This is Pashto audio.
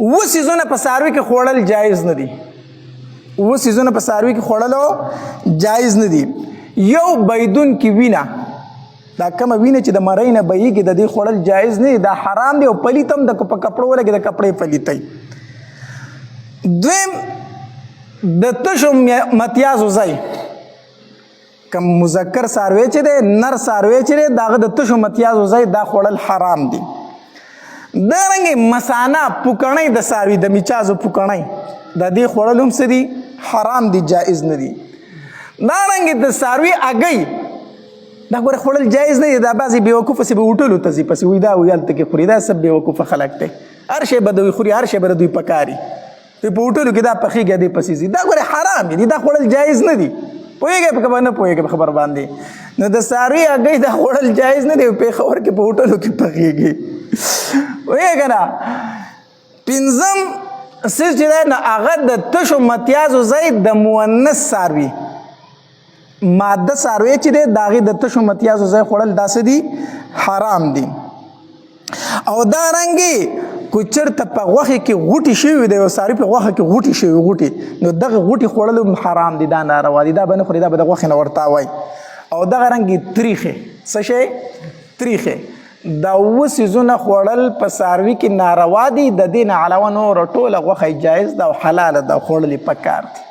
اوه سیزونه په څاروي کې خوړل جایز نه دي. اوه سیزونه په څاروي کې خوړلو جایز نه دي. یو بهیدونکې وینه، دا کومه وینه چې د مرۍ نه بهیږي د دې خوړل جایز نه دي، دا حرام دی. او پلیت هم په کپړو ولګي د کپړې پلیتۍ. دویم د تشو متیازو ځای، کوم مذکر څاروی چې دی، نر څاروی چې دی، د هغه د تشو متیازو ځای دا خوړل حرام دي. دارنګې مثانه پوکڼۍ د څاروي، د میچازو پوکڼۍ، د دې خوړل هم څه دي؟ حرام دي، جایز نه دي. دارنګې د څاروي هګۍ دا ګوره خوړل جایز نه دي. دا بعضې بېوقوفه چې به هوټلو ته ځي پسې وایي دا وایي هلته کې خوري. دا سب بېوقوفه خلک دی، هر شی به دوی خوري، هر شی به دوی پکاري. په هوټلو کې دا پخېږي دې پسې ځي. دا ګوره حرام دي، دا خوړل جایز نه دي. پوهېږئ په خبر نه پوهېږئ په خبر باندې. نو د څاروي هګۍ دا خوړل جایز نه دی. پېښور کې په هوټلو کې پخېږي. پوهېږې که نه. پنځم څیز چې دی نو هغه د تشو متیازو ځای د مونث څاروي، ماده څاروی چې دی د هغې د تشو متیازو ځای خوړل دا څه دي؟ حرام دي. او دارنګې که چېرته په غوښې کې غوټې شوي دی، یو څاروي په غوښه کې غوټې شوي غوټې، نو دغه غوټې خوړل هم حرام دي. دا ناروا دي، دا به نه خوري، دا به د غوښې نه ورته وایي. او دغه رنګې تریخې، څه شی؟ تریخې. دا اوه څیزونه خوړل په څاروي کې ناروا دي. د دې نه علاوه نور ټوله غوښه جایز ده او حلاله ده، خوړل یې پکار دي.